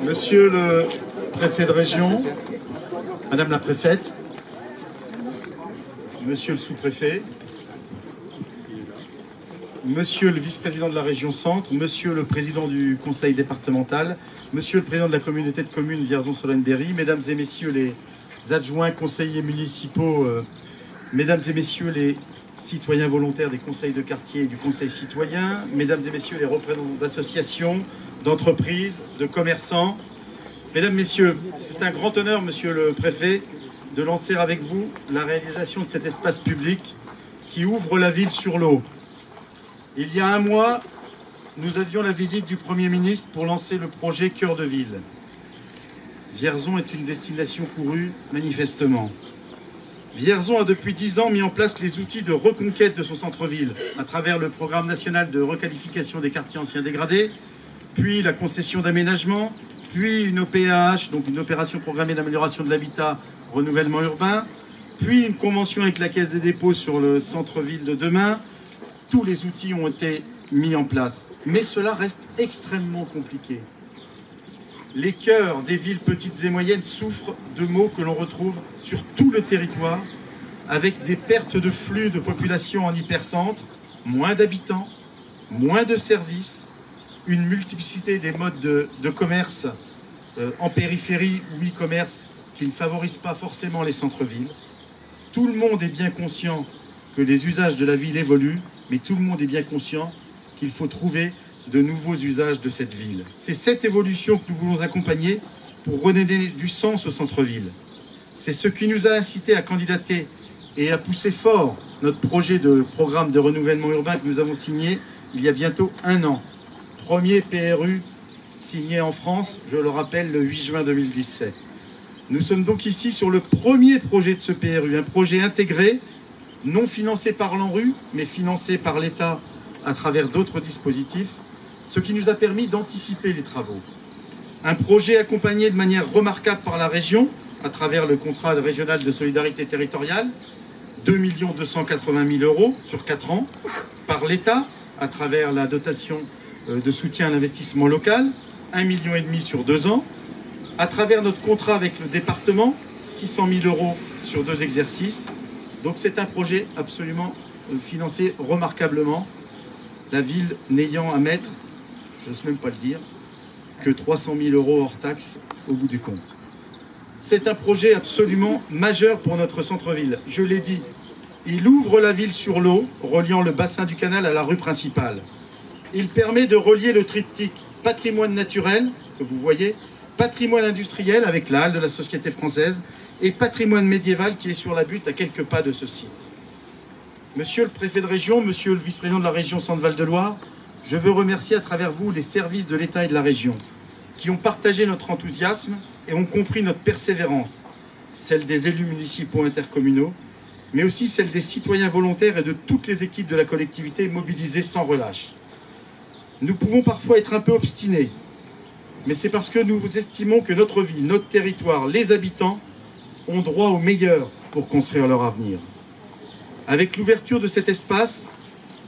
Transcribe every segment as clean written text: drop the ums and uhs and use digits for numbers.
Monsieur le préfet de région, Madame la préfète, Monsieur le sous-préfet, Monsieur le vice-président de la région Centre, Monsieur le président du conseil départemental, Monsieur le président de la communauté de communes Vierzon-Solesmes-Berry, Mesdames et Messieurs les adjoints conseillers municipaux, Mesdames et Messieurs les citoyens volontaires des conseils de quartier et du conseil citoyen, Mesdames et Messieurs les représentants d'associations, d'entreprises, de commerçants, Mesdames, Messieurs, c'est un grand honneur, Monsieur le préfet, de lancer avec vous la réalisation de cet espace public qui ouvre la ville sur l'eau. Il y a un mois, nous avions la visite du Premier ministre pour lancer le projet Cœur de Ville. Vierzon est une destination courue, manifestement. Vierzon a depuis 10 ans mis en place les outils de reconquête de son centre-ville à travers le programme national de requalification des quartiers anciens dégradés, puis la concession d'aménagement, puis une OPAH, donc une opération programmée d'amélioration de l'habitat, renouvellement urbain, puis une convention avec la Caisse des dépôts sur le centre-ville de demain. Tous les outils ont été mis en place, mais cela reste extrêmement compliqué. Les cœurs des villes petites et moyennes souffrent de maux que l'on retrouve sur tout le territoire, avec des pertes de flux de population en hypercentre, moins d'habitants, moins de services, une multiplicité des modes de commerce en périphérie ou e-commerce qui ne favorisent pas forcément les centres-villes. Tout le monde est bien conscient que les usages de la ville évoluent, mais tout le monde est bien conscient qu'il faut trouver de nouveaux usages de cette ville. C'est cette évolution que nous voulons accompagner pour redonner du sens au centre-ville. C'est ce qui nous a incité à candidater et à pousser fort notre projet de programme de renouvellement urbain que nous avons signé il y a bientôt 1 an. Premier PRU signé en France, je le rappelle, le 8 juin 2017. Nous sommes donc ici sur le premier projet de ce PRU, un projet intégré, non financé par l'ANRU, mais financé par l'État à travers d'autres dispositifs, ce qui nous a permis d'anticiper les travaux. Un projet accompagné de manière remarquable par la région, à travers le contrat régional de solidarité territoriale, 2 280 000 € sur 4 ans, par l'État, à travers la dotation de soutien à l'investissement local, 1,5 million sur 2 ans, à travers notre contrat avec le département, 600 000 € sur 2 exercices. Donc c'est un projet absolument financé remarquablement, la ville n'ayant à mettre, je n'ose même pas le dire, que 300 000 € hors taxes au bout du compte. C'est un projet absolument majeur pour notre centre-ville. Je l'ai dit, il ouvre la ville sur l'eau, reliant le bassin du canal à la rue principale. Il permet de relier le triptyque patrimoine naturel, que vous voyez, patrimoine industriel avec la halle de la Société française et patrimoine médiéval qui est sur la butte à quelques pas de ce site. Monsieur le préfet de région, monsieur le vice-président de la région Centre-Val de Loire, je veux remercier à travers vous les services de l'État et de la région qui ont partagé notre enthousiasme et ont compris notre persévérance, celle des élus municipaux intercommunaux, mais aussi celle des citoyens volontaires et de toutes les équipes de la collectivité mobilisées sans relâche. Nous pouvons parfois être un peu obstinés, mais c'est parce que nous estimons que notre ville, notre territoire, les habitants ont droit au meilleur pour construire leur avenir. Avec l'ouverture de cet espace,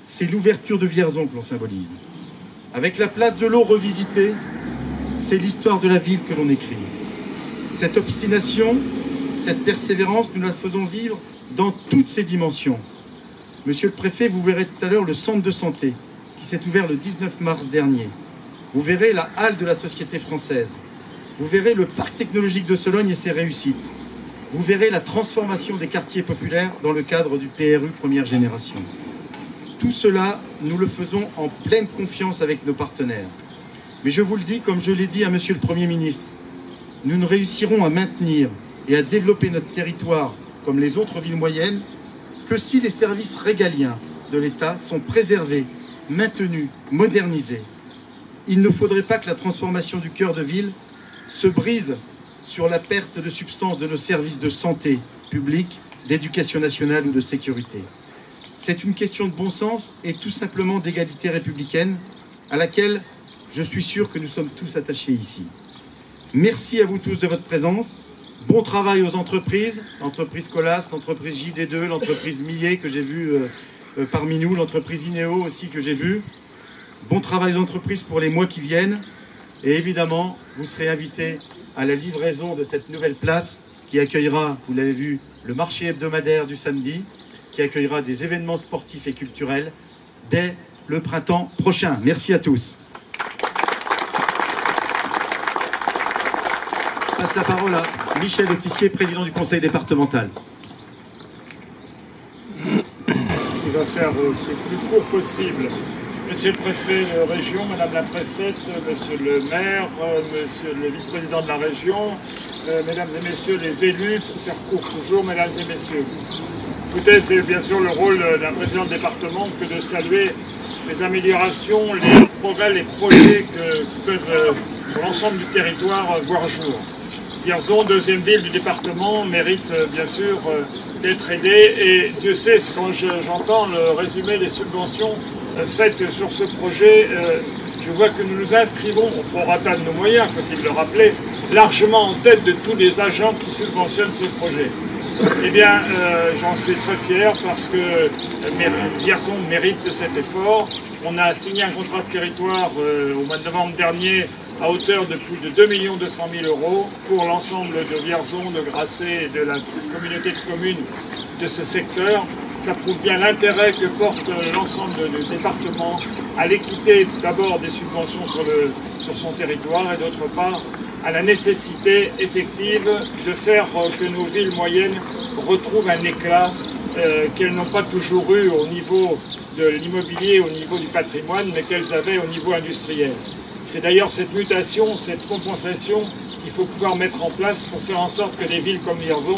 c'est l'ouverture de Vierzon que l'on symbolise. Avec la place de l'eau revisitée, c'est l'histoire de la ville que l'on écrit. Cette obstination, cette persévérance, nous la faisons vivre dans toutes ses dimensions. Monsieur le préfet, vous verrez tout à l'heure le centre de santé qui s'est ouvert le 19 mars dernier. Vous verrez la halle de la Société française. Vous verrez le parc technologique de Sologne et ses réussites. Vous verrez la transformation des quartiers populaires dans le cadre du PRU première génération. Tout cela, nous le faisons en pleine confiance avec nos partenaires. Mais je vous le dis, comme je l'ai dit à Monsieur le Premier ministre, nous ne réussirons à maintenir et à développer notre territoire comme les autres villes moyennes que si les services régaliens de l'État sont préservés, maintenus, modernisés. Il ne faudrait pas que la transformation du cœur de ville se brise sur la perte de substance de nos services de santé publique, d'éducation nationale ou de sécurité. C'est une question de bon sens et tout simplement d'égalité républicaine à laquelle je suis sûr que nous sommes tous attachés ici. Merci à vous tous de votre présence. Bon travail aux entreprises, l'entreprise Colas, l'entreprise JD2, l'entreprise Millet que j'ai vu parmi nous, l'entreprise Inéo aussi que j'ai vu. Bon travail aux entreprises pour les mois qui viennent. Et évidemment, vous serez invités à la livraison de cette nouvelle place qui accueillera, vous l'avez vu, le marché hebdomadaire du samedi, qui accueillera des événements sportifs et culturels dès le printemps prochain. Merci à tous. Je passe la parole à Michel Autissier, président du conseil départemental. Il va faire le plus court possible. Monsieur le préfet de région, madame la préfète, monsieur le maire, monsieur le vice-président de la région, mesdames et messieurs les élus, pour faire court toujours, mesdames et messieurs. Écoutez, c'est bien sûr le rôle d'un président de département que de saluer les améliorations, les progrès, les projets qui peuvent, sur l'ensemble du territoire, voir jour. Vierzon, deuxième ville du département, mérite bien sûr d'être aidé. Et Dieu sait, quand j'entends le résumé des subventions faites sur ce projet, je vois que nous nous inscrivons, au prorata de nos moyens, faut-il le rappeler, largement en tête de tous les agents qui subventionnent ce projet. Eh bien, j'en suis très fier parce que Vierzon mérite cet effort. On a signé un contrat de territoire au mois de novembre dernier à hauteur de plus de 2 200 000 € pour l'ensemble de Vierzon, de Grasset et de la communauté de communes de ce secteur. Ça prouve bien l'intérêt que porte l'ensemble du département à l'équité d'abord des subventions sur son territoire et d'autre part à la nécessité effective de faire que nos villes moyennes retrouvent un éclat qu'elles n'ont pas toujours eu au niveau de l'immobilier, au niveau du patrimoine, mais qu'elles avaient au niveau industriel. C'est d'ailleurs cette mutation, cette compensation qu'il faut pouvoir mettre en place pour faire en sorte que des villes comme Vierzon,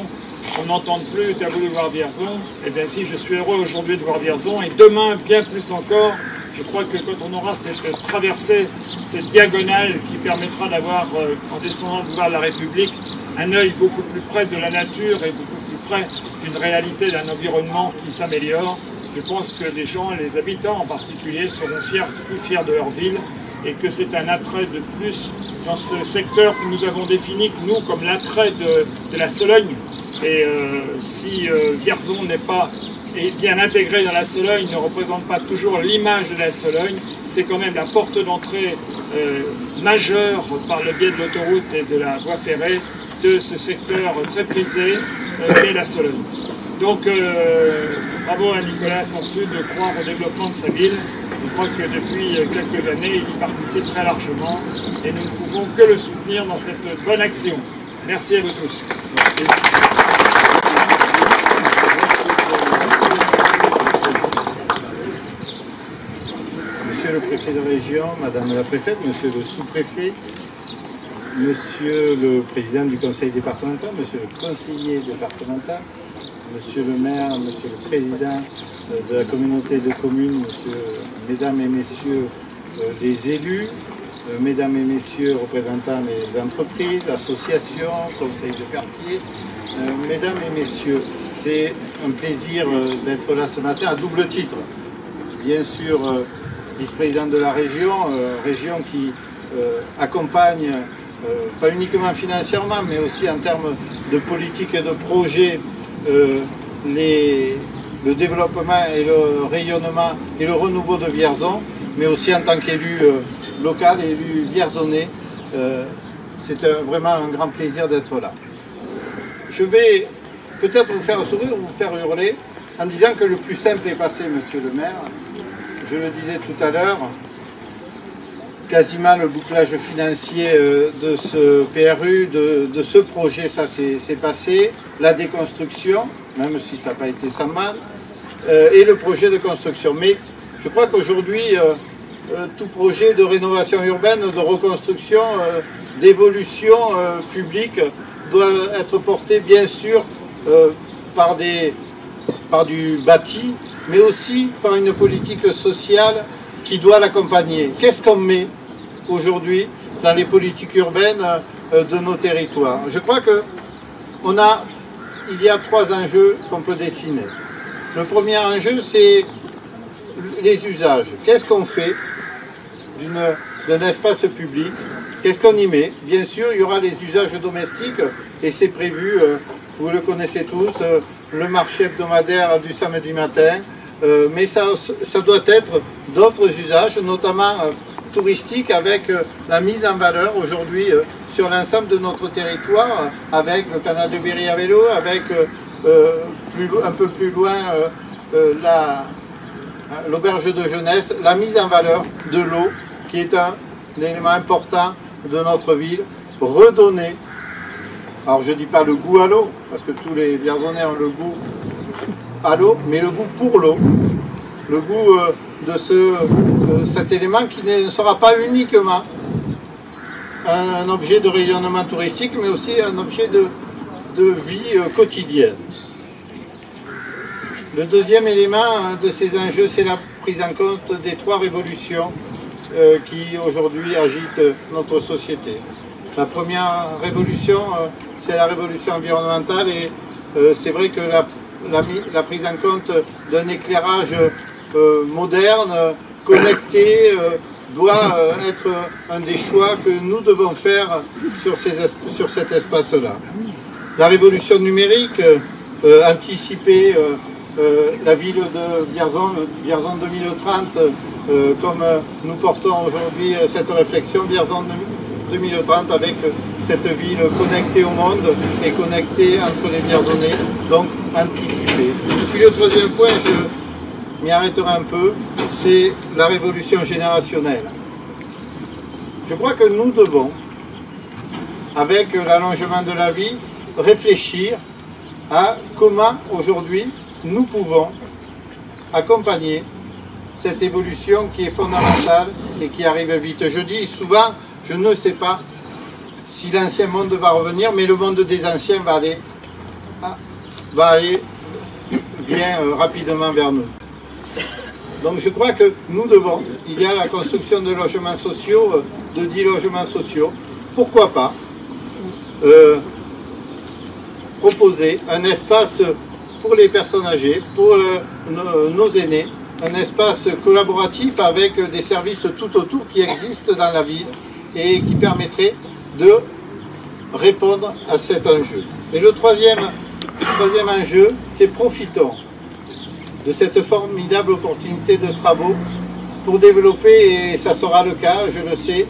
on n'entende plus « t'as voulu voir Vierzon ». Eh bien si, je suis heureux aujourd'hui de voir Vierzon et demain, bien plus encore, je crois que quand on aura cette traversée, cette diagonale qui permettra d'avoir, en descendant le boulevard de la République, un œil beaucoup plus près de la nature et beaucoup plus près d'une réalité, d'un environnement qui s'améliore, je pense que les gens, les habitants en particulier, seront plus fiers de leur ville et que c'est un attrait de plus dans ce secteur que nous avons défini, nous, comme l'attrait de la Sologne. Et si Vierzon n'est pas bien intégré dans la Sologne, ne représente pas toujours l'image de la Sologne, c'est quand même la porte d'entrée majeure par le biais de l'autoroute et de la voie ferrée de ce secteur très prisé qu'est la Sologne. Donc bravo à Nicolas Sansu de croire au développement de sa ville. Je crois que depuis quelques années, il y participe très largement et nous ne pouvons que le soutenir dans cette bonne action. Merci à vous tous. Monsieur le préfet de région, madame la préfète, monsieur le sous-préfet, monsieur le président du conseil départemental, monsieur le conseiller départemental, monsieur le maire, monsieur le président de la communauté de communes, mesdames et messieurs les élus, mesdames et messieurs représentants des entreprises, associations, conseils de quartier, mesdames et messieurs, c'est un plaisir d'être là ce matin à double titre. Bien sûr, vice-président de la région, région qui accompagne, pas uniquement financièrement, mais aussi en termes de politique et de projet, le développement et le rayonnement et le renouveau de Vierzon, mais aussi en tant qu'élu local, élu vierzonais. C'est vraiment un grand plaisir d'être là. Je vais peut-être vous faire sourire ou vous faire hurler en disant que le plus simple est passé, monsieur le maire. Je le disais tout à l'heure, quasiment le bouclage financier de ce PRU, de ce projet, ça c'est passé. La déconstruction, même si ça n'a pas été sans mal, et le projet de construction. Mais je crois qu'aujourd'hui, tout projet de rénovation urbaine, de reconstruction, d'évolution publique doit être porté bien sûr par du bâti, mais aussi par une politique sociale qui doit l'accompagner. Qu'est-ce qu'on met aujourd'hui dans les politiques urbaines de nos territoires? Je crois qu'il y a 3 enjeux qu'on peut dessiner. Le premier enjeu, c'est les usages. Qu'est-ce qu'on fait d'un espace public? Qu'est-ce qu'on y met? Bien sûr, il y aura les usages domestiques, et c'est prévu, vous le connaissez tous, le marché hebdomadaire du samedi matin, mais ça doit être d'autres usages, notamment touristique avec la mise en valeur aujourd'hui sur l'ensemble de notre territoire, avec le canal de Berry à vélo, avec un peu plus loin l'auberge de jeunesse, la mise en valeur de l'eau qui est un élément important de notre ville, redonner, alors je ne dis pas le goût à l'eau, parce que tous les Vierzonais ont le goût à l'eau, mais le goût pour l'eau, le goût de cet élément qui ne sera pas uniquement un objet de rayonnement touristique, mais aussi un objet de vie quotidienne. Le deuxième élément de ces enjeux, c'est la prise en compte des trois révolutions qui aujourd'hui agitent notre société. La première révolution, c'est la révolution environnementale et c'est vrai que la prise en compte d'un éclairage moderne, connecté, doit être un des choix que nous devons faire sur cet espace-là. La révolution numérique, anticiper la ville de Vierzon 2030, comme nous portons aujourd'hui cette réflexion, Vierzon 2030 avec cette ville connectée au monde et connectée entre les Vierzonais, donc anticiper. Et puis le troisième point, je m'y arrêterai un peu, c'est la révolution générationnelle. Je crois que nous devons, avec l'allongement de la vie, réfléchir à comment aujourd'hui nous pouvons accompagner cette évolution qui est fondamentale et qui arrive vite. Je dis souvent, je ne sais pas si l'ancien monde va revenir, mais le monde des anciens va aller bien rapidement vers nous. Donc je crois que nous devons, il y a la construction de logements sociaux, de 10 logements sociaux, pourquoi pas proposer un espace pour les personnes âgées, pour nos aînés, un espace collaboratif avec des services tout autour qui existent dans la ville et qui permettrait de répondre à cet enjeu. Et le troisième enjeu, c'est profitons de cette formidable opportunité de travaux pour développer, et ça sera le cas, je le sais,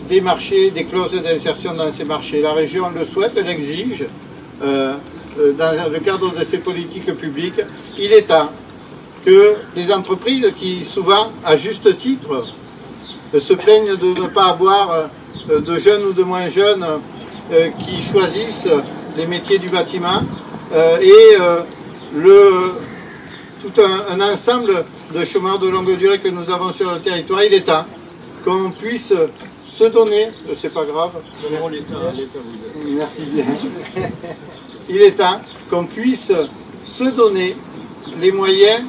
des marchés, des clauses d'insertion dans ces marchés. La région le souhaite, elle l'exige dans le cadre de ses politiques publiques. Il est temps que les entreprises qui souvent, à juste titre, se plaignent de ne pas avoir de jeunes ou de moins jeunes qui choisissent les métiers du bâtiment et tout un ensemble de chômeurs de longue durée que nous avons sur le territoire. Il est temps qu'on puisse se donner, c'est pas grave. Non, merci bien. Il est temps qu'on puisse se donner les moyens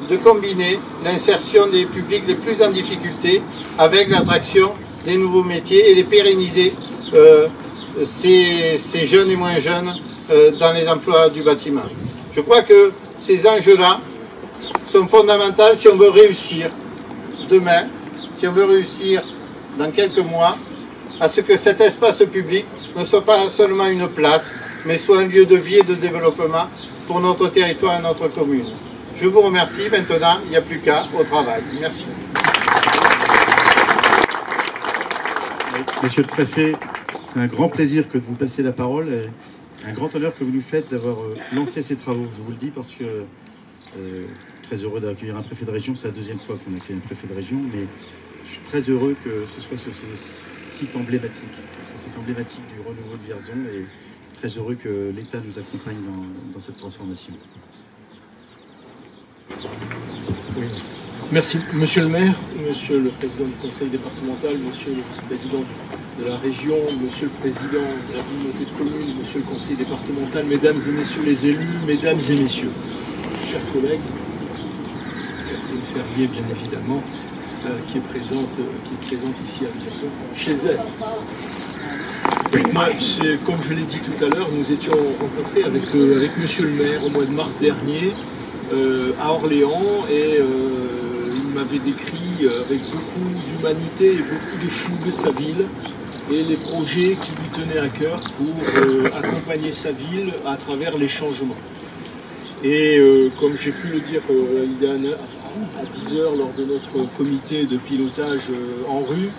de combiner l'insertion des publics les plus en difficulté avec l'attraction des nouveaux métiers et les pérenniser ces jeunes et moins jeunes dans les emplois du bâtiment. Je crois que ces enjeux-là sont fondamentaux si on veut réussir demain, si on veut réussir dans quelques mois, à ce que cet espace public ne soit pas seulement une place, mais soit un lieu de vie et de développement pour notre territoire et notre commune. Je vous remercie. Maintenant, il n'y a plus qu'à au travail. Merci. Monsieur le Préfet, c'est un grand plaisir que de vous passer la parole et un grand honneur que vous nous faites d'avoir lancé ces travaux. Je vous le dis parce que très heureux d'accueillir un préfet de région. C'est la deuxième fois qu'on accueille un préfet de région, mais je suis très heureux que ce soit sur ce site emblématique, parce que c'est emblématique du renouveau de Vierzon et très heureux que l'État nous accompagne dans cette transformation. Oui. Merci, Monsieur le maire, Monsieur le président du conseil départemental, Monsieur le vice-président de la région, Monsieur le président de la communauté de communes, Monsieur le conseiller départemental, Mesdames et Messieurs les élus, Mesdames et Messieurs, chers collègues, Catherine Ferrier bien évidemment, qui est présente ici à Vierzon, chez elle. Moi, comme je l'ai dit tout à l'heure, nous étions rencontrés avec Monsieur le maire au mois de mars dernier à Orléans et il m'avait décrit avec beaucoup d'humanité et beaucoup de fougue sa ville et les projets qui lui tenaient à cœur pour accompagner sa ville à travers les changements. Et comme j'ai pu le dire à 10 heures lors de notre comité de pilotage en rue.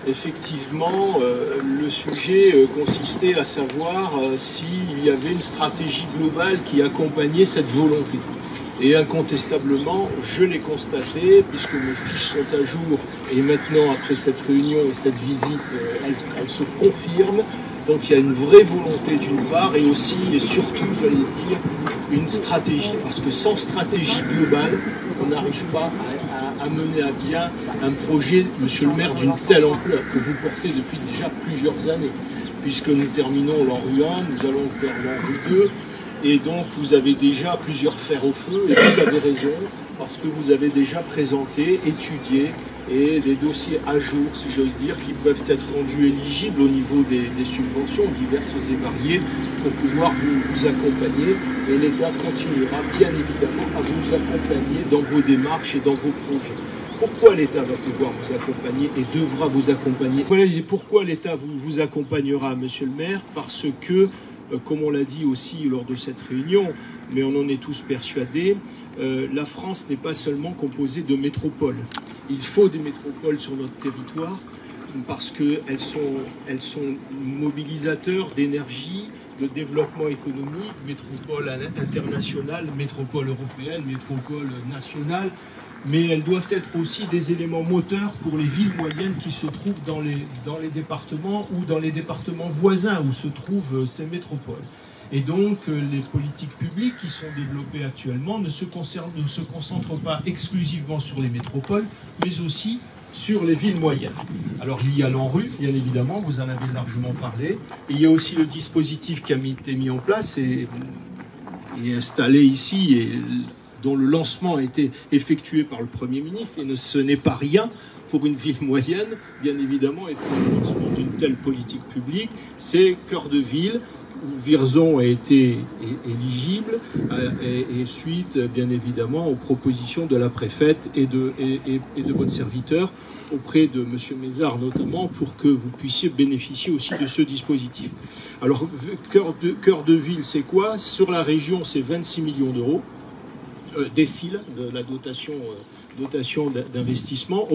Effectivement, le sujet consistait à savoir s'il y avait une stratégie globale qui accompagnait cette volonté. Et incontestablement, je l'ai constaté, puisque mes fiches sont à jour, et maintenant, après cette réunion et cette visite, elles se confirment. Donc il y a une vraie volonté d'une part, et aussi, et surtout, j'allais dire, une stratégie. Parce que sans stratégie globale, on n'arrive pas à mener à bien un projet, monsieur le maire, d'une telle ampleur que vous portez depuis déjà plusieurs années. Puisque nous terminons l'ANRU 1, nous allons faire l'ANRU 2, et donc vous avez déjà plusieurs fers au feu, et vous avez raison, parce que vous avez déjà présenté, étudié, et des dossiers à jour, si j'ose dire, qui peuvent être rendus éligibles au niveau des subventions diverses et variées pour pouvoir vous accompagner. Et l'État continuera bien évidemment à vous accompagner dans vos démarches et dans vos projets. Pourquoi l'État va pouvoir vous accompagner et devra vous accompagner? Pourquoi l'État vous accompagnera, monsieur le maire? Parce que, comme on l'a dit aussi lors de cette réunion, mais on en est tous persuadés, la France n'est pas seulement composée de métropoles. Il faut des métropoles sur notre territoire parce qu'elles sont mobilisateurs d'énergie, de développement économique, métropole internationale, métropole européenne, métropole nationale, mais elles doivent être aussi des éléments moteurs pour les villes moyennes qui se trouvent dans les départements ou dans les départements voisins où se trouvent ces métropoles. Et donc, les politiques publiques qui sont développées actuellement ne se concentrent pas exclusivement sur les métropoles, mais aussi sur les villes moyennes. Alors, il y a l'ANRU, bien évidemment, vous en avez largement parlé. Et il y a aussi le dispositif qui a été mis en place et installé ici, et dont le lancement a été effectué par le Premier ministre. Et ce n'est pas rien pour une ville moyenne, bien évidemment, et pour le lancement d'une telle politique publique. C'est cœur de ville, où Vierzon a été éligible, et suite, bien évidemment, aux propositions de la préfète et de votre serviteur auprès de M. Mézard notamment, pour que vous puissiez bénéficier aussi de ce dispositif. Alors, cœur de ville, c'est quoi? Sur la région, c'est 26 millions d'euros, décile de la dotation d'investissement.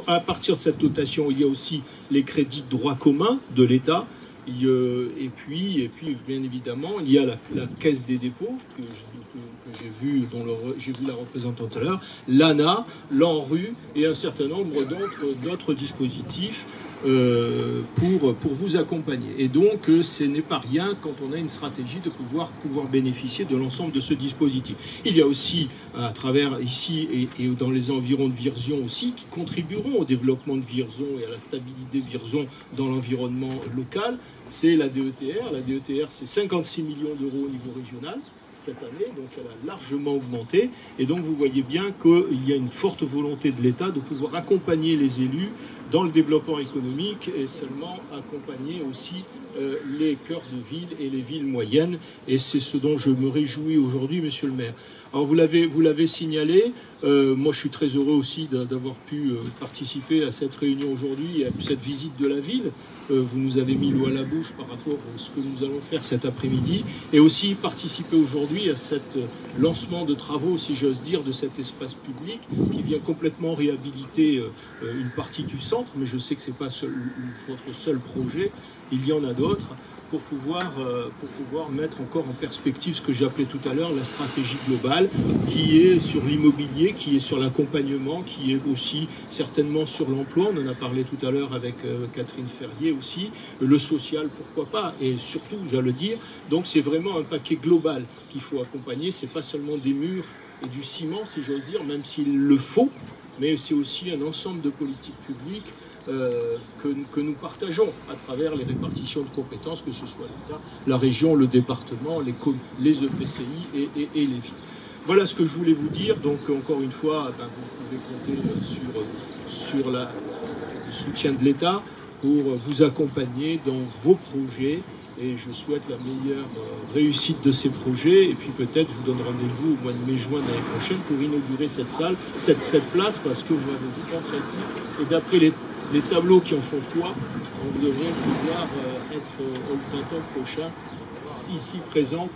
À partir de cette dotation, il y a aussi les crédits de droit commun de l'État. Et puis, bien évidemment, il y a la Caisse des dépôts, que j'ai vu la représentante tout à l'heure, l'ANA, l'ANRU et un certain nombre d'autres dispositifs pour vous accompagner. Et donc, ce n'est pas rien quand on a une stratégie de pouvoir bénéficier de l'ensemble de ce dispositif. Il y a aussi, à travers ici et dans les environs de Vierzon aussi, qui contribueront au développement de Vierzon et à la stabilité de Vierzon dans l'environnement local. C'est la DETR. La DETR, c'est 56 millions d'euros au niveau régional cette année, donc elle a largement augmenté. Et donc vous voyez bien qu'il y a une forte volonté de l'État de pouvoir accompagner les élus dans le développement économique et seulement accompagner aussi les cœurs de ville et les villes moyennes. Et c'est ce dont je me réjouis aujourd'hui, monsieur le maire. Alors vous l'avez signalé, moi je suis très heureux aussi d'avoir pu participer à cette réunion aujourd'hui et à cette visite de la ville. Vous nous avez mis l'eau à la bouche par rapport à ce que nous allons faire cet après-midi, et aussi participer aujourd'hui à cet lancement de travaux, si j'ose dire, de cet espace public qui vient complètement réhabiliter une partie du centre, mais je sais que ce n'est pas votre seul projet, il y en a d'autres, pour pouvoir mettre encore en perspective ce que j'appelais tout à l'heure la stratégie globale, qui est sur l'immobilier, qui est sur l'accompagnement, qui est aussi certainement sur l'emploi, on en a parlé tout à l'heure avec Catherine Ferrier aussi, le social, pourquoi pas, et surtout, j'allais dire, donc c'est vraiment un paquet global qu'il faut accompagner, c'est pas seulement des murs et du ciment, si j'ose dire, même s'il le faut, mais c'est aussi un ensemble de politiques publiques que nous partageons à travers les répartitions de compétences, que ce soit l'État, la région, le département, les EPCI et les villes. Voilà ce que je voulais vous dire. Donc encore une fois, vous pouvez compter sur le soutien de l'État pour vous accompagner dans vos projets. Et je souhaite la meilleure réussite de ces projets. Et puis peut-être je vous donne rendez-vous au mois de mai-juin de l'année prochaine pour inaugurer cette salle, cette place, parce que vous m'avez dit qu'en principe, et d'après les tableaux qui en font foi, on devrait pouvoir être au printemps prochain ici présents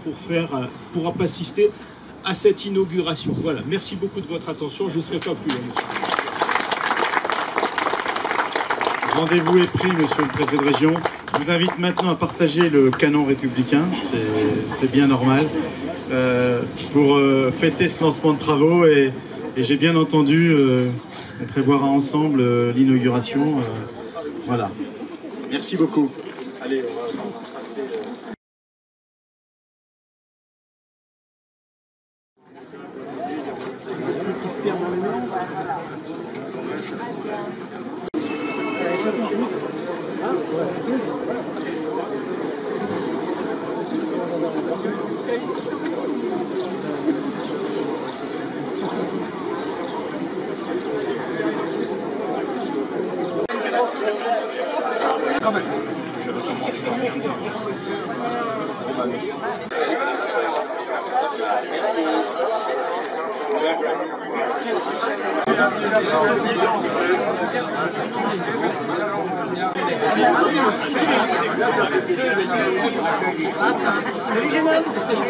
pour assister à cette inauguration. Voilà, merci beaucoup de votre attention, je ne serai pas plus long, monsieur. Rendez-vous est pris, monsieur le préfet de région. Je vous invite maintenant à partager le canon républicain, c'est bien normal, pour fêter ce lancement de travaux. Et j'ai bien entendu, on prévoira ensemble l'inauguration. Voilà. Merci beaucoup. Allez, on va passer. Salut jeune homme.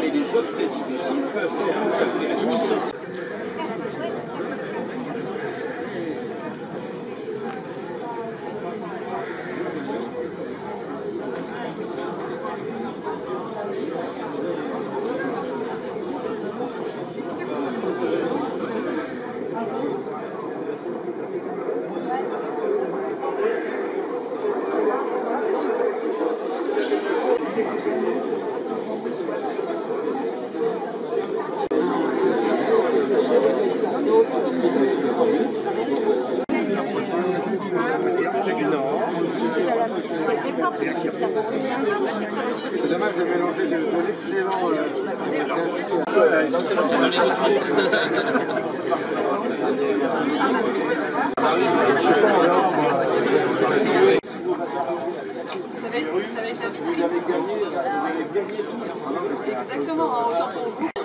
Et les autres présidents ici peuvent faire tout à fait à l'initiative. C'est dommage de mélanger de l'excellent Ça va être la vitrine. Exactement, en autant pour vous.